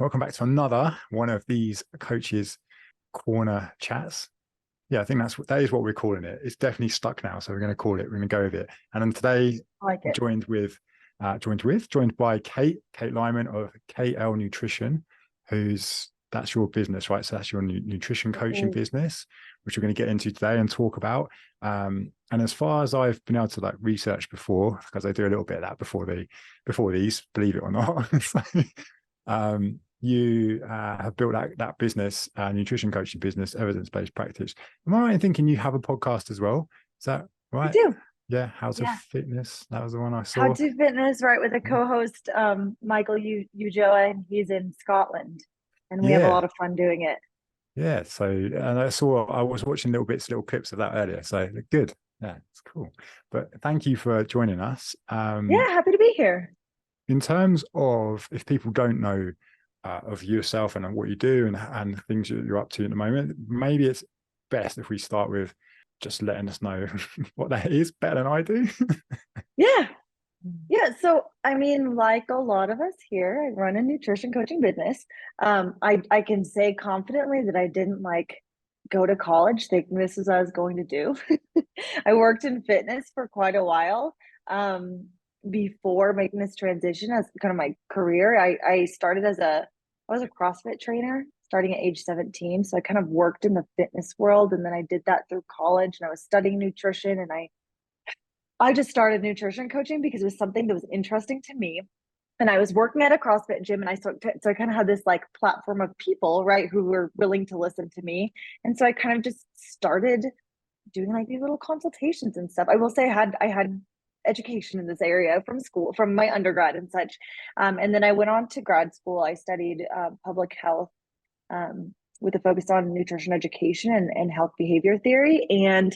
Welcome back to another one of these coaches corner chats. Yeah, I think that is what we're calling it. It's definitely stuck now, so we're going to call it. We're going to go with it. And then today, I like it. joined by Kate Lyman of KL Nutrition, that's your business, right? So that's your nutrition coaching business, which we're going to get into today and talk about. And as far as I've been able to research before, because I do a little bit of that before these, believe it or not. So, you have built that business, nutrition coaching business, evidence-based practice. Am I right in thinking you have a podcast as well? Is that I right? do. Yeah, How to Yeah. Fitness. That was the one I How saw. to Fitness, right, with a co-host, Michael Ujoa, and he's in Scotland. And we have a lot Yeah, of fun doing it. yeah. So, and I was watching little clips of that earlier. So good. Yeah, it's cool. But thank you for joining us. Yeah, happy to be here. In terms of if people don't know of yourself and what you do and things you're up to at the moment, maybe it's best if we start with just letting us know what that is better than I do. Yeah. Yeah. So, I mean, like a lot of us here, I run a nutrition coaching business. I can say confidently that I didn't go to college thinking this is what I was going to do. I worked in fitness for quite a while. Before making this transition as kind of my career. I started I was a CrossFit trainer starting at age 17. So I kind of worked in the fitness world, and then I did that through college, and I was studying nutrition, and I just started nutrition coaching because it was something that was interesting to me. And I was working at a CrossFit gym, and so I kind of had this platform of people, right, who were willing to listen to me. And so I kind of just started doing these little consultations and stuff. I will say I had education in this area from school, from my undergrad and such. And then I went on to grad school. I studied public health, with a focus on nutrition education and health behavior theory, and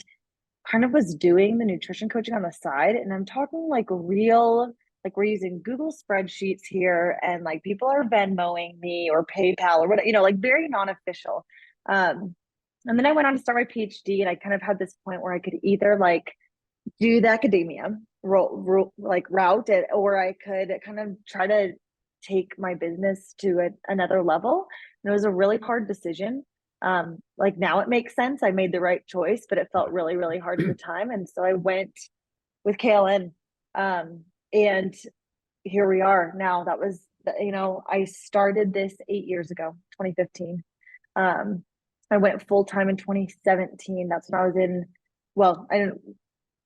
kind of was doing the nutrition coaching on the side. And I'm talking real, we're using Google spreadsheets here, and people are Venmoing me or PayPal or whatever, very non-official. And then I went on to start my PhD, and I kind of had this point where I could either do the academia route it, or I could kind of try to take my business to another level. And it was a really hard decision. Now it makes sense. I made the right choice, but it felt really, really hard at the time. And so I went with KLN. And here we are now. That was, I started this 8 years ago, 2015. I went full time in 2017. That's when I was in, well, I didn't,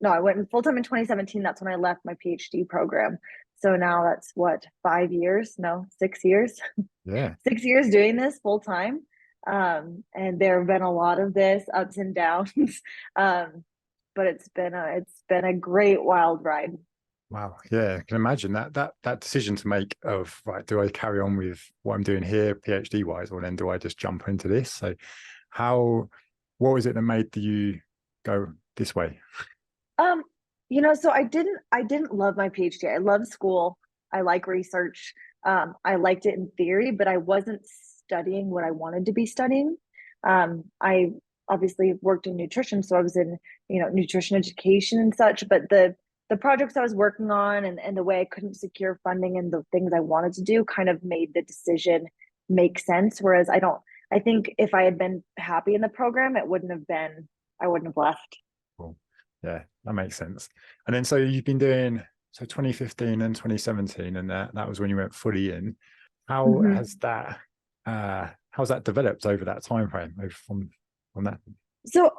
no, I went full time in 2017. That's when I left my PhD program. So now that's what, 5 years? No, 6 years. Yeah. 6 years doing this full time. And there have been a lot of this ups and downs. But it's been a great wild ride. Wow. Yeah, I can imagine that decision to make of, right, do I carry on with what I'm doing here, PhD wise, or then do I just jump into this? So what was it that made you go this way? Um, so I didn't love my PhD. I love school. I like research. I liked it in theory, but I wasn't studying what I wanted to be studying. I obviously worked in nutrition, so I was in, nutrition education and such, but the projects I was working on, and the way I couldn't secure funding and the things I wanted to do kind of made the decision make sense. Whereas I think if I had been happy in the program, I wouldn't have left. Cool. Yeah, that makes sense. And then so you've been doing 2015 and 2017, and that was when you went fully in. How Mhm. has that how's that developed over that time frame over from that? So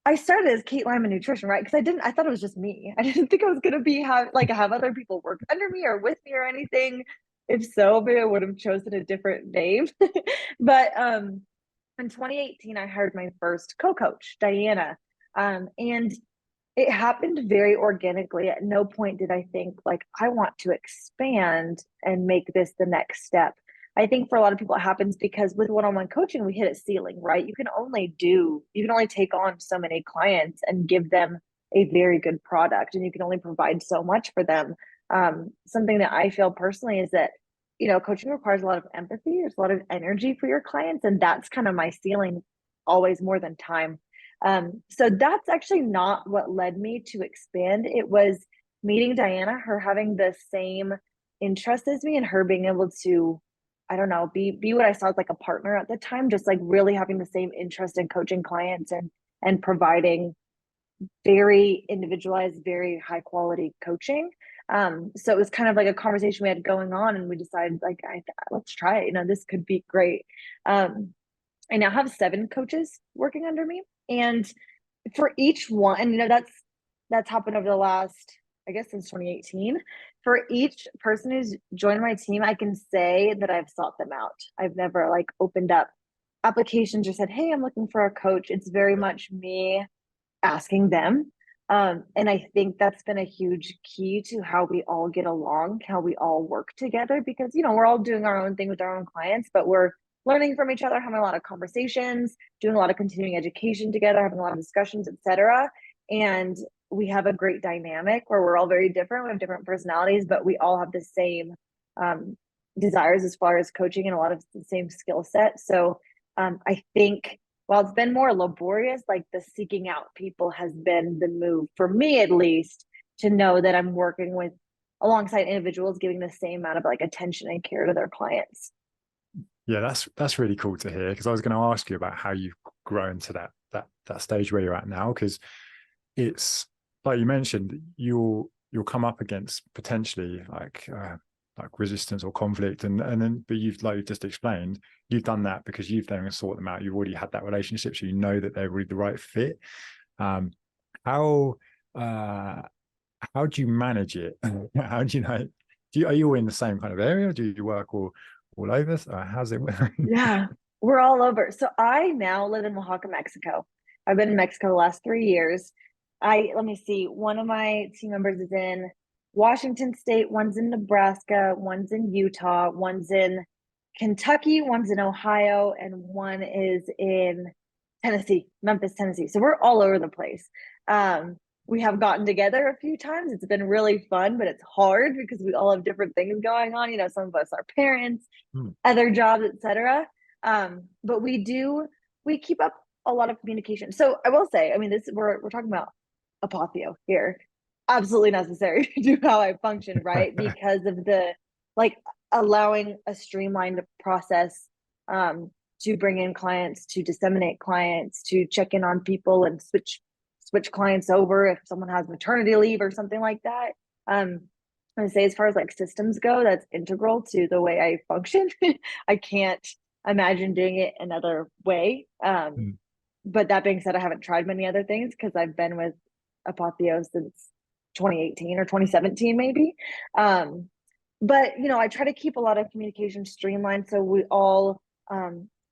I started as Kate Lyman Nutrition, right? Because I thought it was just me. I didn't think I was gonna have other people work under me or with me or anything. If so, maybe I would have chosen a different name. But in 2018, I hired my first co-coach, Diana. And it happened very organically. At no point did I think I want to expand and make this the next step. I think for a lot of people it happens because with one-on-one coaching we hit a ceiling, right? You can only take on so many clients and give them a very good product, and you can only provide so much for them. Something that I feel personally is that coaching requires a lot of empathy. There's a lot of energy for your clients, and that's kind of my ceiling, always more than time. So that's actually not what led me to expand. It was meeting Diana, her having the same interest as me, and her being able to I don't know, be what I saw as like a partner at the time, just like really having the same interest in coaching clients and providing very individualized, very high quality coaching. So it was kind of like a conversation we had going on, and we decided like, let's try it. You know, this could be great. I now have 7 coaches working under me, and for each one, and you know, that's happened over the last, I guess, since 2018. For each person who's joined my team, I can say that I've sought them out. I've never like opened up applications or said, "Hey, I'm looking for a coach." It's very much me asking them. And I think that's been a huge key to how we all get along, how we all work together, because, you know, we're all doing our own thing with our own clients, but we're learning from each other, having a lot of conversations, doing a lot of continuing education together, having a lot of discussions, etc. And we have a great dynamic where we're all very different. We have different personalities, but we all have the same um, desires as far as coaching and a lot of the same skill set. So I think while it's been more laborious, like the seeking out people has been the move for me, at least, to know that I'm working with alongside individuals giving the same amount of like attention and care to their clients. Yeah, that's really cool to hear, because I was going to ask you about how you've grown to that stage where you're at now, because it's like you mentioned, you'll come up against potentially like resistance or conflict, and then but you've, like you just explained, you've done that because you've then sought them out. You've already had that relationship, so you know that they're really the right fit. Um, how how do you manage it? How do you know? Are you all in the same kind of area? Do you work all over? How's it? Yeah, we're all over. So I now live in Oaxaca, Mexico. I've been in Mexico the last 3 years. Let me see, one of my team members is in Washington State, one's in Nebraska, one's in Utah, one's in Kentucky, one's in Ohio, and one is in Tennessee, Memphis, Tennessee. So we're all over the place. We have gotten together a few times. It's been really fun, but it's hard because we all have different things going on. You know, some of us are parents, Hmm. other jobs, etc. But we keep up a lot of communication. So I will say, I mean, this we're talking about Apotheo here. Absolutely necessary to do how I function, right? Because of the like allowing a streamlined process to bring in clients, to disseminate clients, to check in on people and switch clients over if someone has maternity leave or something like that. I would say as far as like systems go, that's integral to the way I function. I can't imagine doing it another way. Hmm. But that being said, I haven't tried many other things because I've been with Apotheo since 2018 or 2017, maybe. But you know, I try to keep a lot of communication streamlined, so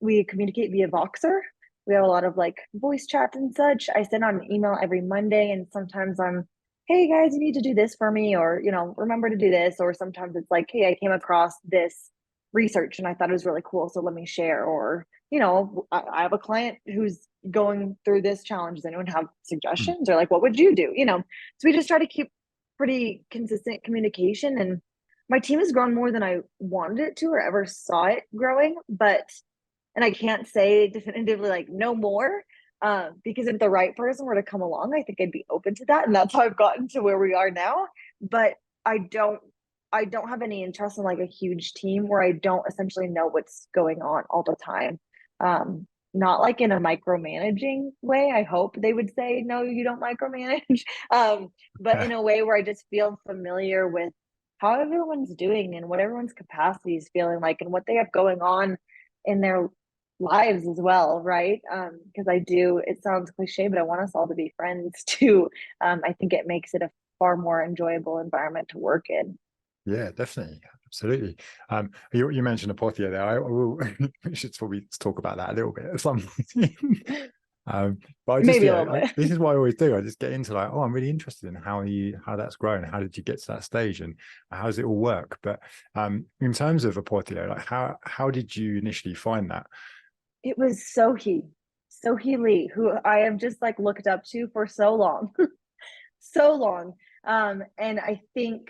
we communicate via Voxer. We have a lot of like voice chats and such. I send out an email every Monday, and sometimes I'm, hey guys, you need to do this for me, or you know, remember to do this. Or sometimes it's like, hey, I came across this research and I thought it was really cool, so let me share. Or you know, I have a client who's going through this challenge. Does anyone have Hmm. suggestions? Or like, what would you do? You know, so we just try to keep pretty consistent communication. And my team has grown more than I wanted it to or ever saw it growing. But, and I can't say definitively like no more, because if the right person were to come along, I think I'd be open to that. And that's how I've gotten to where we are now. But I don't I don't have any interest in like a huge team where I don't essentially know what's going on all the time. Not like in a micromanaging way. I hope they would say, no, you don't micromanage. But in a way where I just feel familiar with how everyone's doing and what everyone's capacity is feeling like and what they have going on in their lives as well, right? Because I do, it sounds cliche, but I want us all to be friends too. I think it makes it a far more enjoyable environment to work in. Yeah, definitely. Absolutely. You mentioned Apotheo there. I will, we should probably talk about that a little bit at some point. But I just, Maybe a yeah, little bit. this is what I always do. I just get into like, oh, I'm really interested in how that's grown. How did you get to that stage, and how does it all work? But in terms of Apotheo, like how did you initially find that? It was Sohee Lee, who I have just like looked up to for so long, so long. And I think,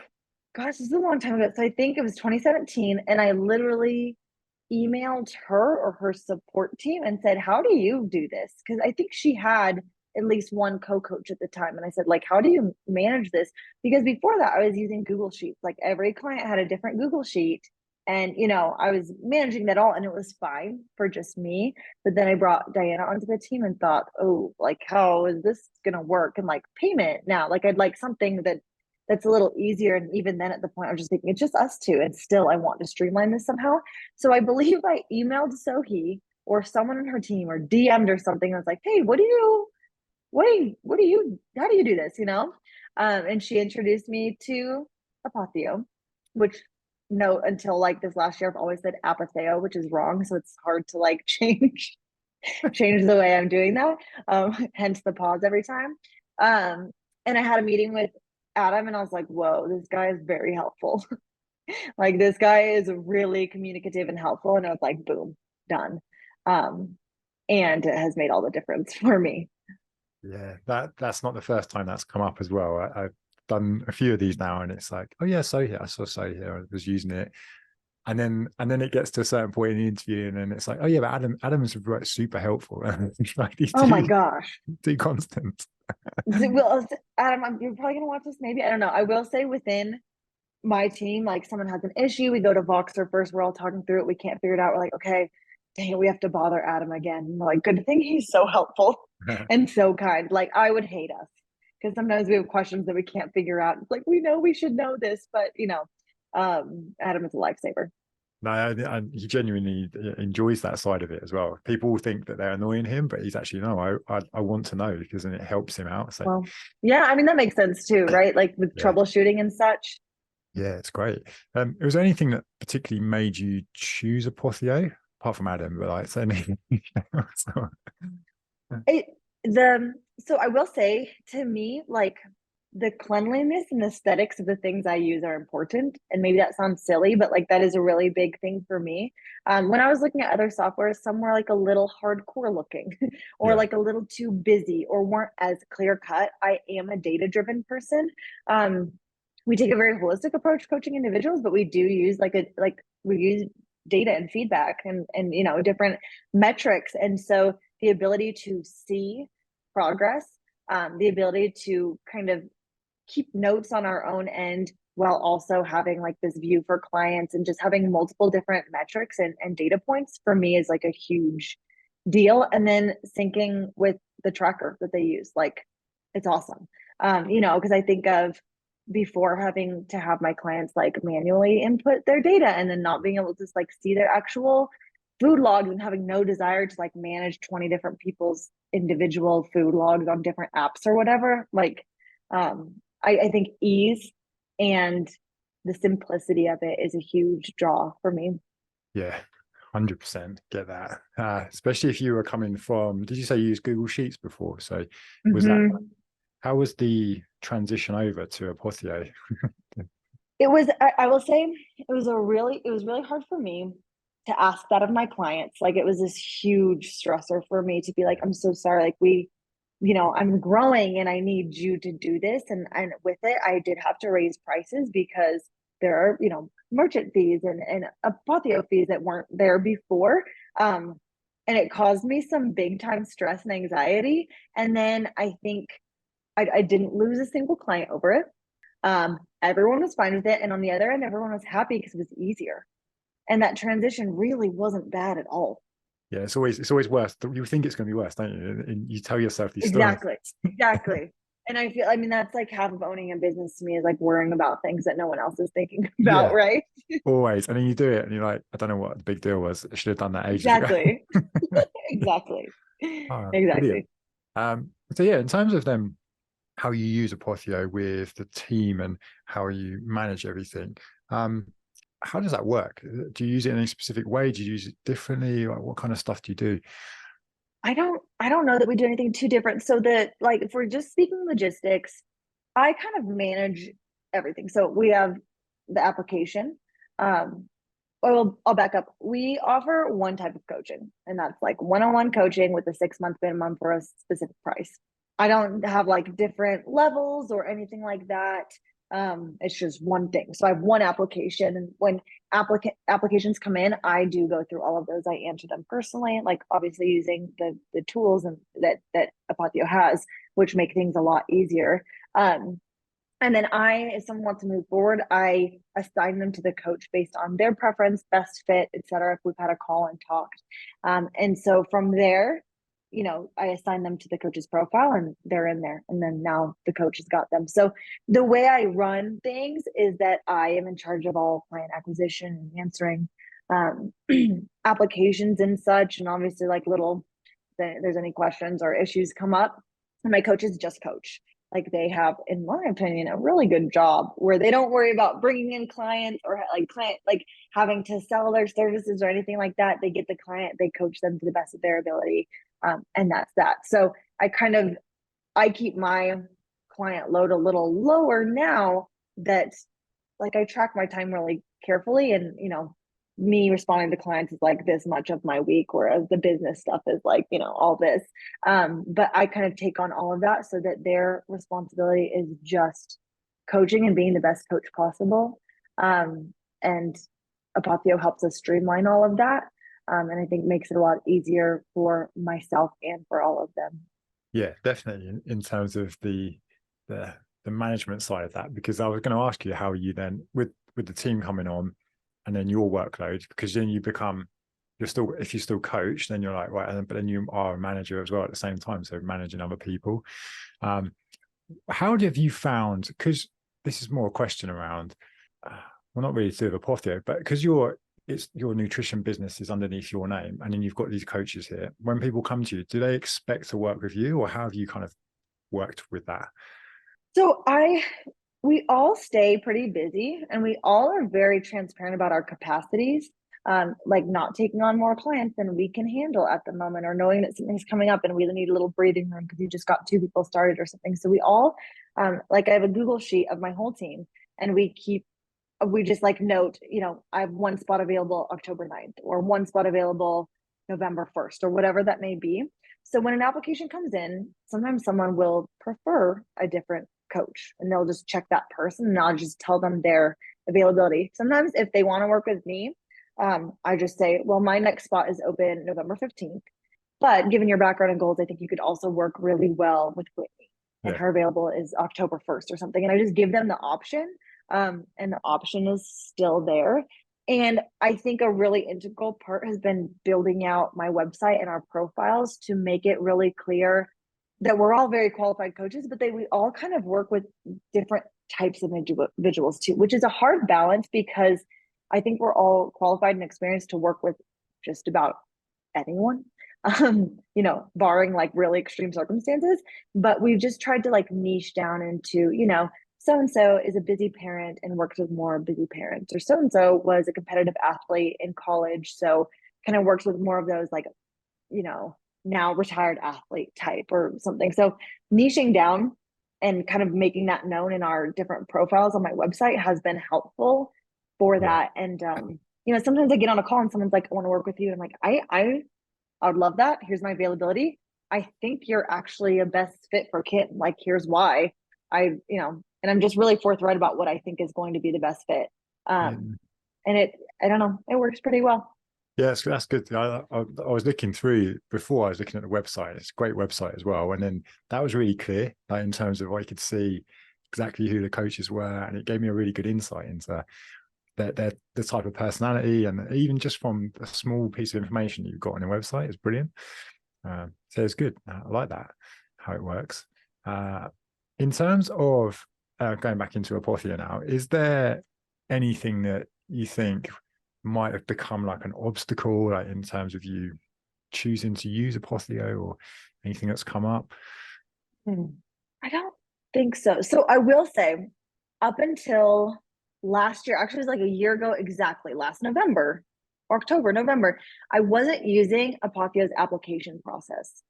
gosh, this is a long time ago. So I think it was 2017, and I literally emailed her or her support team and said, "How do you do this?" Because I think she had at least one co-coach at the time, and I said, "Like, how do you manage this?" Because before that, I was using Google Sheets. Like every client had a different Google sheet, And, I was managing that all and it was fine for just me. But then I brought Diana onto the team and thought, oh, like, how is this going to work? And like payment now, like I'd like something that's a little easier. And even then at the point, I was just thinking it's just us two. And still, I want to streamline this somehow. So I believe I emailed Sohi or someone on her team or DM'd or something. I was like, hey, how do you do this? And she introduced me to Apotheo, which no, until like this last year, I've always said Apotheo, which is wrong. So it's hard to like change the way I'm doing that. Hence the pause every time. And I had a meeting with Adam and I was like, whoa, this guy is very helpful. Like this guy is really communicative and helpful. And I was like, boom, done. And it has made all the difference for me. Yeah, that's not the first time that's come up as well. I've done a few of these now, and it's like, oh yeah, so here I saw so here I was using it, and then it gets to a certain point in the interview, and then it's like, oh yeah, but Adam's super helpful. Like these Oh my gosh. two constant. Well, Adam, you're probably gonna watch this. Maybe I don't know. I will say within my team, like someone has an issue, we go to Voxer first. We're all talking through it. We can't figure it out. We're like, okay, dang it, we have to bother Adam again. And we're like, good thing he's so helpful and so kind. Like I would hate us because sometimes we have questions that we can't figure out. It's like we know we should know this, but Adam is a lifesaver. No, and he genuinely enjoys that side of it as well. People think that they're annoying him, but he's actually no. I want to know because then it helps him out. So Well, yeah, I mean that makes sense too, right? Like with yeah, troubleshooting and such. yeah, it's great. Was there anything that particularly made you choose Apotheo apart from Adam? But like, certainly, so, It the so I will say to me, like the cleanliness and aesthetics of the things I use are important. And maybe that sounds silly, but like that is a really big thing for me. When I was looking at other software, some were like a little hardcore looking or yeah, like a little too busy or weren't as clear cut. I am a data driven person. We take a very holistic approach coaching individuals, but we do use we use data and feedback and different metrics. And so the ability to see progress, the ability to kind of keep notes on our own end while also having like this view for clients and just having multiple different metrics and data points for me is like a huge deal. And then syncing with the tracker that they use, like it's awesome. Because I think of before having to have my clients like manually input their data and then not being able to just like see their actual food logs and having no desire to like manage 20 different people's individual food logs on different apps or whatever. Like I think ease and the simplicity of it is a huge draw for me. yeah, 100% get that. Especially if you were coming from, did you say you used Google Sheets before? So was that, how was the transition over to Apotheo? It was, I will say it was really hard for me to ask that of my clients. Like it was this huge stressor for me to be like, I'm so sorry. Like I'm growing and I need you to do this. And with it, I did have to raise prices because there are, merchant fees and Apotheo fees that weren't there before. And it caused me some big time stress and anxiety. And then I think I didn't lose a single client over it. Everyone was fine with it. And on the other end, everyone was happy because it was easier. And that transition really wasn't bad at all. Yeah, it's always worse. You think it's going to be worse, don't you? And you tell yourself these stories. Exactly. And I mean, that's like half of owning a business to me is like worrying about things that no one else is thinking about, Yeah, right? always. And then you do it and you're like, I don't know what the big deal was. I should have done that ages ago. Exactly. Exactly. Oh, brilliant. Exactly. So yeah, in terms of them, how you use Apotheo with the team and how you manage everything, how does that work? Do you use it in any specific way? Do you use it differently? Like, what kind of stuff do you do? I don't know that we do anything too different. So that like if we're just speaking logistics, I kind of manage everything. So we have the application. I'll back up. We offer one type of coaching, and that's like one-on-one coaching with a 6-month minimum for a specific price. I don't have like different levels or anything like that. It's just one thing. So I have one application, and when applications come in, I do go through all of those. I answer them personally, like obviously using the tools and that Apotheo has, which make things a lot easier. And then if someone wants to move forward, I assign them to the coach based on their preference, best fit, et cetera, if we've had a call and talked. And so from there, I assign them to the coach's profile and they're in there. And then now the coach has got them. So the way I run things is that I am in charge of all client acquisition and answering applications and such. And obviously, like if there's any questions or issues come up, and my coaches just coach. Like they have, in my opinion, a really good job where they don't worry about bringing in clients or like having to sell their services or anything like that. They get the client, they coach them to the best of their ability, and that's that. So I keep my client load a little lower now that like I track my time really carefully, and me responding to clients is like this much of my week, whereas the business stuff is like all this. But I kind of take on all of that so that their responsibility is just coaching and being the best coach possible. And Apotheo helps us streamline all of that, and I think makes it a lot easier for myself and for all of them. Yeah, definitely in terms of the management side of that, because I was going to ask you how you then with the team coming on and then your workload, because then if you still coach, then you're like, right, but then you are a manager as well at the same time, so managing other people. How have you found, because this is more a question around well, not really to do with Apotheo, but because your nutrition business is underneath your name, and then you've got these coaches here. When people come to you, do they expect to work with you, or how have you kind of worked with that? So we all stay pretty busy, and we all are very transparent about our capacities. Like not taking on more clients than we can handle at the moment, or knowing that something's coming up and we need a little breathing room because you just got 2 people started or something. So we all, like I have a Google sheet of my whole team, and we just like note, I have 1 spot available October 9th, or 1 spot available November 1st, or whatever that may be. So when an application comes in, sometimes someone will prefer a different coach, and they'll just check that person, and I'll just tell them their availability. Sometimes if they want to work with me, I just say, well, my next spot is open November 15th. But given your background and goals, I think you could also work really well with Whitney. And her available is October 1st or something. And I just give them the option. And the option is still there. And I think a really integral part has been building out my website and our profiles to make it really clear that we're all very qualified coaches, but we all kind of work with different types of individuals too, which is a hard balance because I think we're all qualified and experienced to work with just about anyone, barring like really extreme circumstances. But we've just tried to like niche down into, so-and-so is a busy parent and works with more busy parents, or so-and-so was a competitive athlete in college, so kind of works with more of those like, now retired athlete type or something. So niching down and kind of making that known in our different profiles on my website has been helpful for that. And sometimes I get on a call and someone's like, I want to work with you. And I'm like, I would love that. Here's my availability. I think you're actually a best fit for Kit. Like, here's why. And I'm just really forthright about what I think is going to be the best fit. And I don't know, it works pretty well. Yeah, that's good. I was looking through before. I was looking at the website. It's a great website as well. And then that was really clear, like in terms of I could see exactly who the coaches were, and it gave me a really good insight into the type of personality, and even just from a small piece of information you've got on the website is brilliant. So it's good. I like that, how it works. In terms of going back into Apotheo now, is there anything that you think might have become like an obstacle, like in terms of you choosing to use Apotheo, or anything that's come up? I don't think so. So I will say, up until last year, actually it was like a year ago exactly, last November, November, I wasn't using Apotheo's application process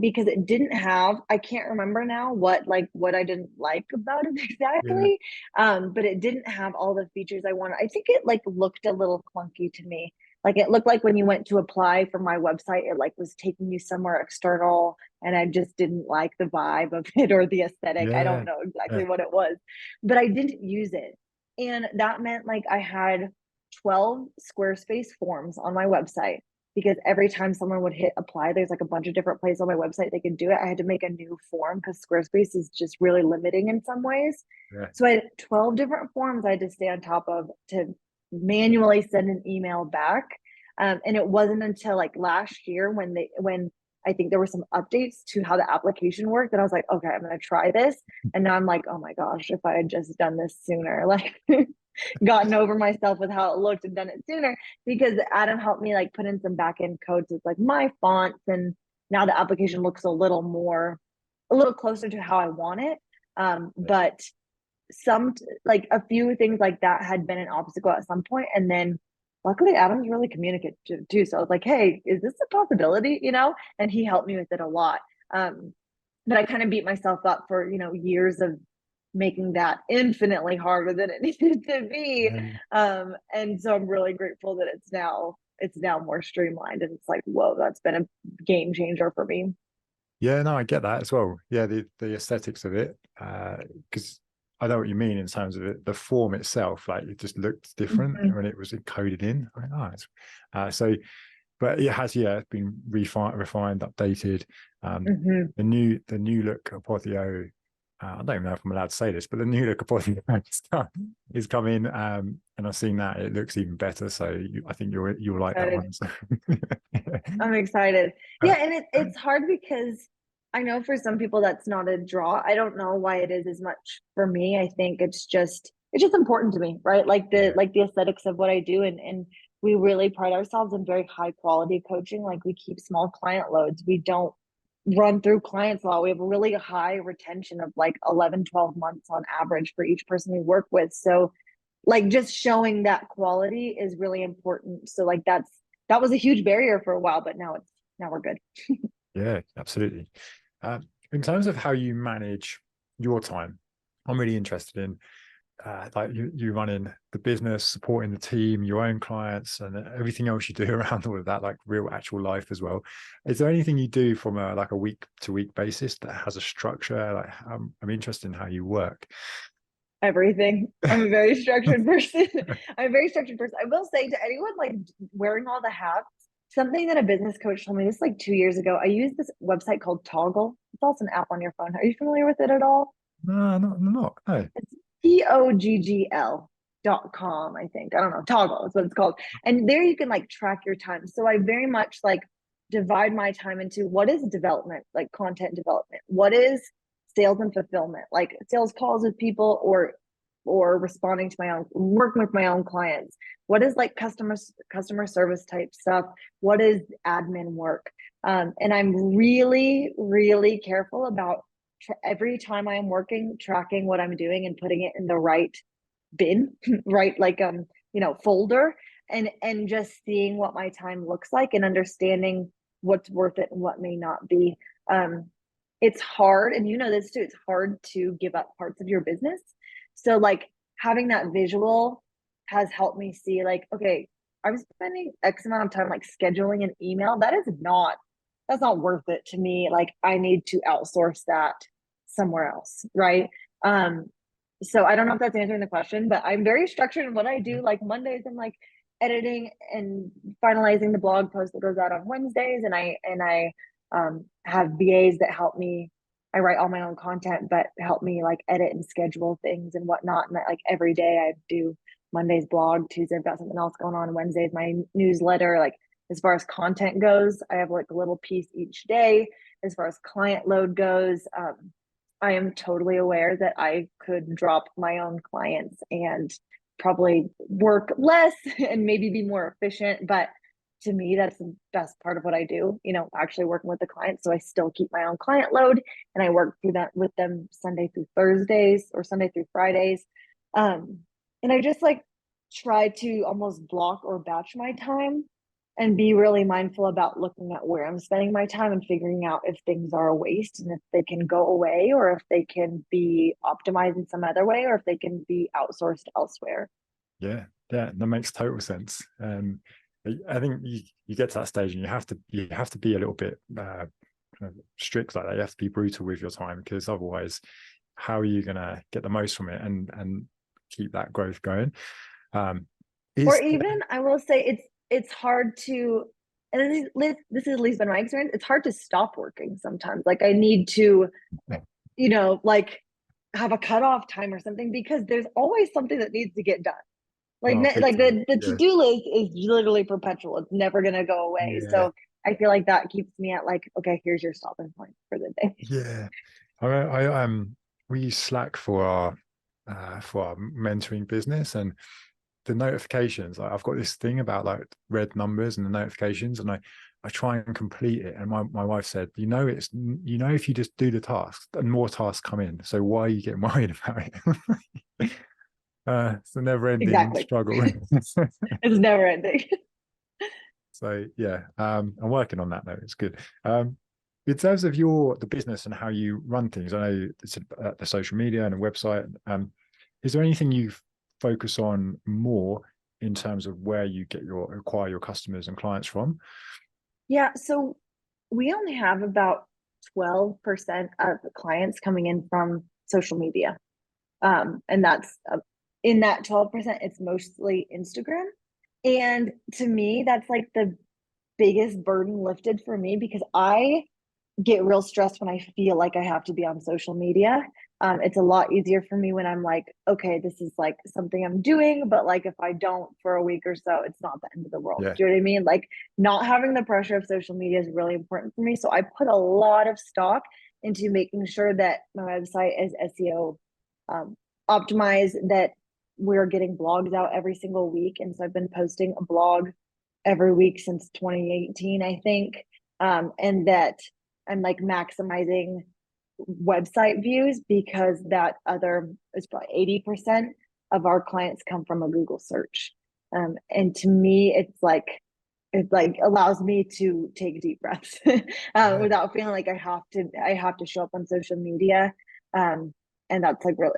because it didn't have, I can't remember now what I didn't like about it exactly. But it didn't have all the features I wanted. I think it like looked a little clunky to me. Like it looked like when you went to apply for my website, it like was taking you somewhere external, and I just didn't like the vibe of it or the aesthetic. I don't know exactly what it was, but I didn't use it. And that meant like I had 12 Squarespace forms on my website. because every time someone would hit apply, there's like a bunch of different places on my website they can do it. I had to make a new form because Squarespace is just really limiting in some ways. Yeah. So I had 12 different forms I had to stay on top of to manually send an email back. And it wasn't until like last year when I think there were some updates to how the application worked that I was like, okay, I'm going to try this. And now I'm like, oh my gosh, if I had just done this sooner, like gotten over myself with how it looked and done it sooner, because Adam helped me like put in some back end codes with like my fonts. And now the application looks a little closer to how I want it. But some like a few things like that had been an obstacle at some point, and then luckily Adam's really communicative too, so I was like, hey, is this a possibility, and he helped me with it a lot. But I kind of beat myself up for years of making that infinitely harder than it needed to be. And so I'm really grateful that it's now more streamlined, and it's like, whoa, that's been a game changer for me. Yeah, no, I get that as well. Yeah, the aesthetics of it, because I know what you mean in terms of it. The form itself, like it just looked different when it was encoded in. I mean, so, but it has, it's been refined, updated. The new look Apotheo. I don't even know if I'm allowed to say this, but the new look Apotheo is coming, and I've seen that it looks even better. So I think you'll like that one. So. I'm excited. Yeah, and it's hard because I know for some people that's not a draw. I don't know why it is as much for me. I think it's just important to me, right? Like the aesthetics of what I do, and we really pride ourselves in very high quality coaching. Like we keep small client loads. We don't run through clients a lot. We have a really high retention of like 11, 12 months on average for each person we work with. So like just showing that quality is really important. So like that was a huge barrier for a while, but now we're good. Yeah, absolutely. In terms of how you manage your time, I'm really interested in like you running the business, supporting the team, your own clients, and everything else you do around all of that, like real actual life as well. Is there anything you do from a week to week basis that has a structure? Like I'm interested in how you work. Everything. I'm a very structured person. I'm a very structured person. I will say to anyone like wearing all the hats, something that a business coach told me this like 2 years ago. I use this website called Toggle. It's also an app on your phone. Are you familiar with it at all? No, not. No. It's TOGGL.com, I think. I don't know. Toggle is what it's called. And there you can like track your time. So I very much like divide my time into what is development, like content development, what is sales and fulfillment, like sales calls with people or responding to my own working with my own clients, what is like customer service type stuff, what is admin work. And I'm really, really careful about every time I am working, tracking what I'm doing and putting it in the right bin, right? Like, folder, and just seeing what my time looks like and understanding what's worth it and what may not be. It's hard, and this too, it's hard to give up parts of your business. So like having that visual has helped me see like, okay, I'm spending X amount of time like scheduling an email. That's not worth it to me. Like I need to outsource that somewhere else, right? So I don't know if that's answering the question, but I'm very structured in what I do. Like Mondays, I'm like editing and finalizing the blog post that goes out on Wednesdays, and I have VAs that help me. I write all my own content, but help me like edit and schedule things and whatnot. And like every day I do Monday's blog, Tuesday I've got something else going on, Wednesday's my newsletter. Like as far as content goes, I have like a little piece each day. As far as client load goes, I am totally aware that I could drop my own clients and probably work less and maybe be more efficient. But to me, that's the best part of what I do, actually working with the client. So I still keep my own client load and I work through that with them Sunday through Thursdays or Sunday through Fridays. And I just like try to almost block or batch my time and be really mindful about looking at where I'm spending my time and figuring out if things are a waste and if they can go away or if they can be optimized in some other way or if they can be outsourced elsewhere. Yeah, that makes total sense. I think you get to that stage and you have to be a little bit kind of strict like that. You have to be brutal with your time, because otherwise, how are you going to get the most from it and keep that growth going? Or even I will say it's hard to, and this has at least been my experience, it's hard to stop working sometimes. Like I need to, like have a cutoff time or something, because there's always something that needs to get done. Like, Oh, big like time. the Yeah. to-do list is literally perpetual. It's never going to go away. Yeah. So I feel like that keeps me at like, okay, here's your stopping point for the day. Yeah. We use Slack for our mentoring business, and the notifications, like I've got this thing about like red numbers and the notifications, and I try and complete it. And my wife said, if you just do the tasks, and more tasks come in. So why are you getting worried about it? It's a never ending Exactly. struggle. It's never ending. So yeah, I'm working on that though. It's good. In terms of the business and how you run things, I know it's the social media and a website. Is there anything you focus on more in terms of where you acquire your customers and clients from? Yeah. So we only have about 12% of the clients coming in from social media. And that's in that 12%, it's mostly Instagram. And to me, that's like the biggest burden lifted for me, because I get real stressed when I feel like I have to be on social media. It's a lot easier for me when I'm like, okay, this is like something I'm doing, but like if I don't for a week or so, it's not the end of the world. Yeah. Do you know what I mean? Like not having the pressure of social media is really important for me. So I put a lot of stock into making sure that my website is SEO optimized, that we're getting blogs out every single week. And so I've been posting a blog every week since 2018, I think. And that I'm like maximizing website views, because that other is probably 80% of our clients come from a Google search. And to me, it like allows me to take deep breaths Yeah. without feeling like I have to show up on social media. And that's like real,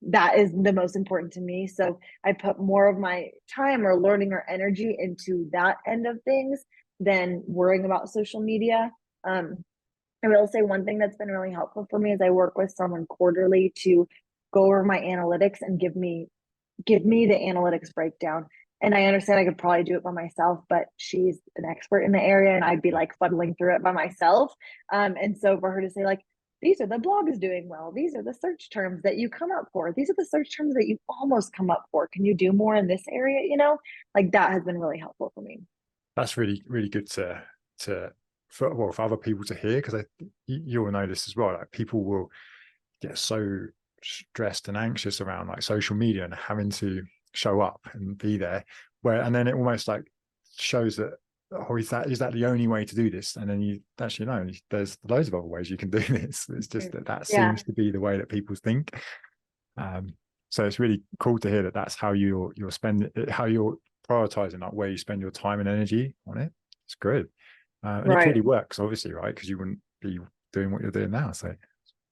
that is the most important to me. So I put more of my time or learning or energy into that end of things than worrying about social media. I will say one thing that's been really helpful for me is I work with someone quarterly to go over my analytics and give me the analytics breakdown. And I understand I could probably do it by myself, but she's an expert in the area and I'd be like fuddling through it by myself. And so for her to say like, these are the blogs doing well, these are the search terms that you come up for, these are the search terms that you almost come up for, can you do more in this area? Like that has been really helpful for me. That's really, really good for other people to hear, because you'll know this as well. Like people will get so stressed and anxious around like social media and having to show up and be there, and then it almost like shows that, oh, is that the only way to do this? And then you actually know there's loads of other ways you can do this. It's just that Yeah. seems to be the way that people think. So it's really cool to hear that that's how you're how you're prioritizing, like where you spend your time and energy on it. It's good. And it Right. clearly works, obviously, right? Because you wouldn't be doing what you're doing now. So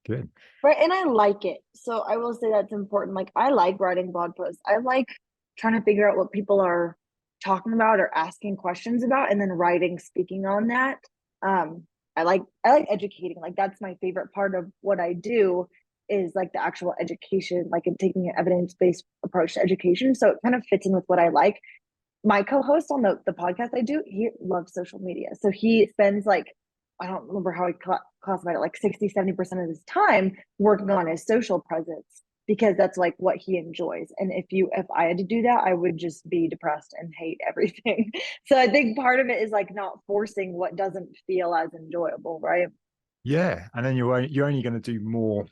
good. Right. And I like it. So I will say that's important. Like I like writing blog posts. I like trying to figure out what people are talking about or asking questions about and then writing, speaking on that. I like educating. Like that's my favorite part of what I do, is like the actual education, like in taking an evidence-based approach to education. So it kind of fits in with what I like. My co-host on the podcast I do, he loves social media. So he spends like, I don't remember how he classified it, like 60-70% of his time working on his social presence, because that's like what he enjoys. And if I had to do that, I would just be depressed and hate everything. So I think part of it is like not forcing what doesn't feel as enjoyable, right? Yeah. And then you're only going to do more.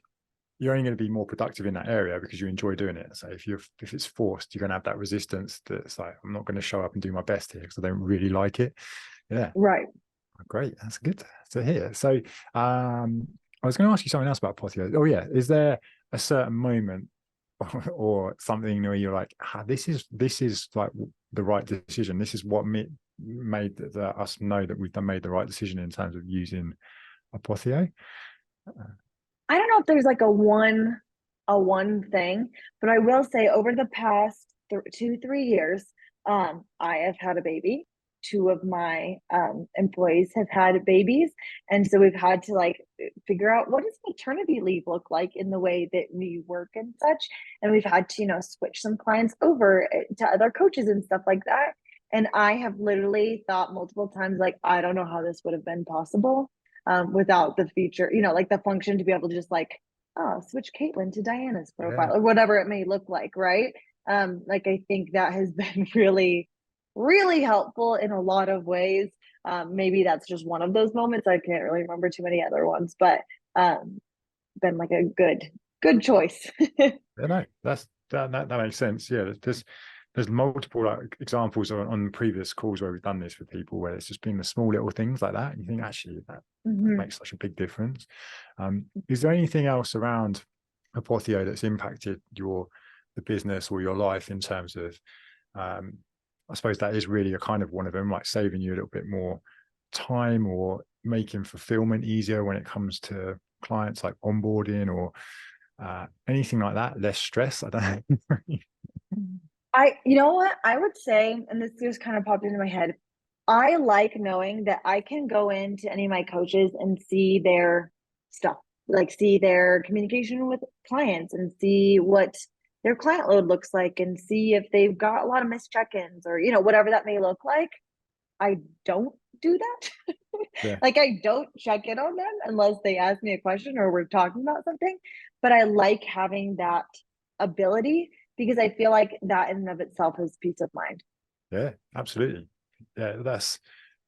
You're only going to be more productive in that area because you enjoy doing it. So if it's forced, you're going to have that resistance that's like, I'm not going to show up and do my best here because I don't really like it. Yeah. Right. Great. That's good to hear. So I was going to ask you something else about Apotheo. Oh yeah. Is there a certain moment or something where you're like, this is like the right decision. This is what made us know that we've made the right decision in terms of using Apotheo? I don't know if there's like a one thing, but I will say over the past 2-3 years, I have had a baby. Two of my employees have had babies, and so we've had to like figure out what does maternity leave look like in the way that we work and such. And we've had to switch some clients over to other coaches and stuff like that. And I have literally thought multiple times, like, I don't know how this would have been possible without the feature, like the function to be able to just like, oh, switch Caitlin to Diana's Yeah. profile or whatever it may look like, right? Like I think that has been really, really helpful in a lot of ways. Maybe that's just one of those moments. I can't really remember too many other ones, but been like a good choice. Yeah, no, that makes sense. Yeah, there's multiple like examples on previous calls where we've done this with people where it's just been the small little things like that. And you think actually that Mhm. makes such a big difference. Is there anything else around Apotheo that's impacted the business or your life in terms of I suppose that is really a kind of one of them, like saving you a little bit more time or making fulfillment easier when it comes to clients, like onboarding or anything like that, less stress? I don't know. You know what? I would say, and this just kind of popped into my head, I like knowing that I can go into any of my coaches and see their stuff, like see their communication with clients and see what their client load looks like and see if they've got a lot of missed check-ins or, whatever that may look like. I don't do that. Yeah, Like I don't check in on them unless they ask me a question or we're talking about something. But I like having that ability because I feel like that in and of itself is peace of mind. yeah, absolutely. Yeah, that's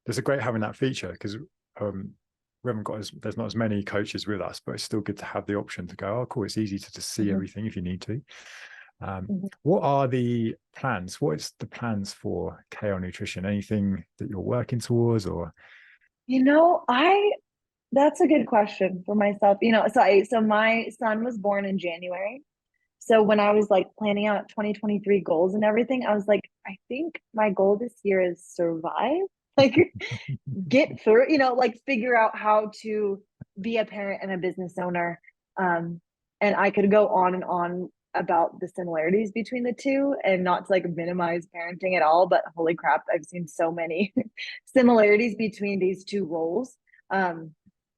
a great having that feature because we haven't got there's not as many coaches with us, but it's still good to have the option to go, oh, cool, it's easy to just see Mhm, everything if you need to. mhm. What are the plans? What is the plans for KO Nutrition? Anything that you're working towards or? I that's a good question for myself. So my son was born in January. So when I was like planning out 2023 goals and everything, I was like, I think my goal this year is survive. Like get through, like figure out how to be a parent and a business owner. Um, and I could go on and on about the similarities between the two and not to like minimize parenting at all, but holy crap, I've seen so many similarities between these two roles. Um,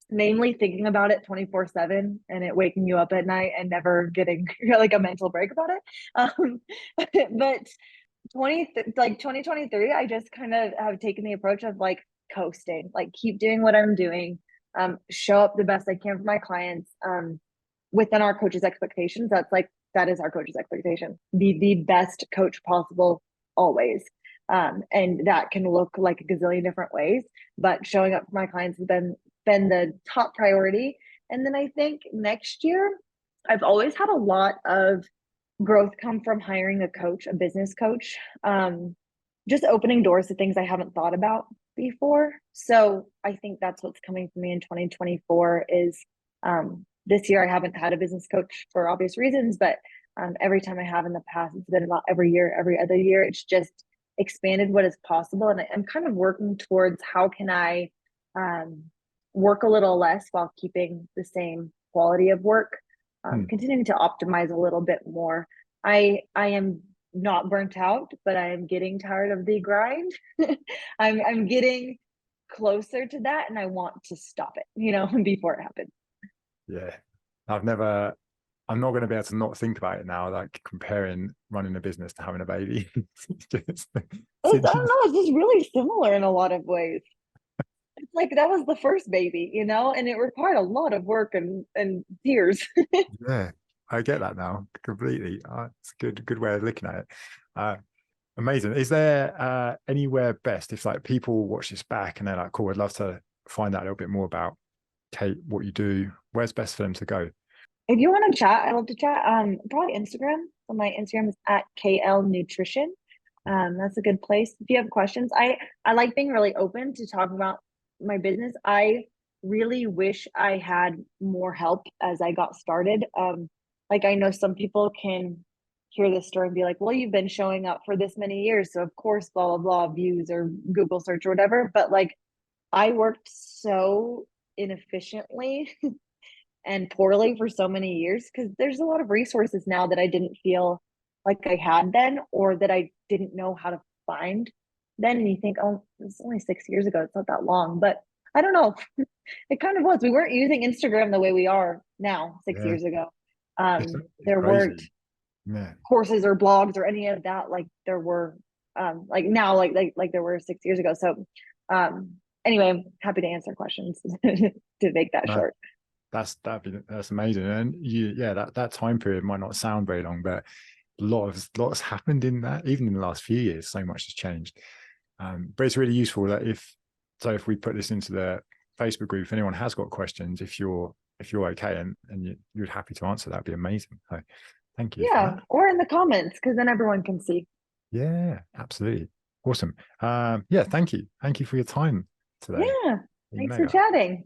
Mainly thinking about it 24/7 and it waking you up at night and never getting like a mental break about it. But 2023, I just kind of have taken the approach of like coasting, like keep doing what I'm doing, show up the best I can for my clients, within our coach's expectations. That is our coach's expectation. Be the best coach possible always. And that can look like a gazillion different ways, but showing up for my clients has been the top priority. And then I think next year, I've always had a lot of growth come from hiring a coach, a business coach, just opening doors to things I haven't thought about before. So I think that's what's coming for me in 2024 is this year I haven't had a business coach for obvious reasons, but every time I have in the past, it's been about every year, every other year. It's just expanded what is possible. And I'm kind of working towards how can I um, work a little less while keeping the same quality of work, Hmm. continuing to optimize a little bit more. I am not burnt out, but I am getting tired of the grind. I'm getting closer to that, and I want to stop it, before it happens. Yeah, I'm not going to be able to not think about it now, like comparing running a business to having a baby. Just I don't thinking, know. It's just really similar in a lot of ways. It's like that was the first baby, and it required a lot of work and tears. yeah, I get that now completely. It's a good way of looking at it. Uh, Amazing. Is there anywhere best if like people watch this back and they're like, cool, I'd love to find out a little bit more about Kate, what you do. Where's best for them to go? If you want to chat, I love to chat. Probably Instagram. So my Instagram is at KL Nutrition. That's a good place. If you have questions, I like being really open to talk about my business. I really wish I had more help as I got started. Like I know some people can hear this story and be like, "Well, you've been showing up for this many years, so of course, blah blah blah, views or Google search or whatever." But like, I worked so inefficiently and poorly for so many years because there's a lot of resources now that I didn't feel like I had then or that I didn't know how to find then. And you think, oh, it's only 6 years ago. It's not that long. But I don't know. It kind of was. We weren't using Instagram the way we are now, six Yeah, years ago. it's There weren't crazy. Yeah, courses or blogs or any of that like there were like now, like there were 6 years ago. So anyway, I'm happy to answer questions to make that short. That's amazing. And that time period might not sound very long, but lots happened in that. Even in the last few years, so much has changed. But it's really useful that if we put this into the Facebook group, if anyone has got questions, if you're okay and you're happy to answer, that'd be amazing. So thank you. Yeah, or in the comments, because then everyone can see. Yeah, absolutely. Awesome. Thank you for your time today. Yeah, thanks for chatting.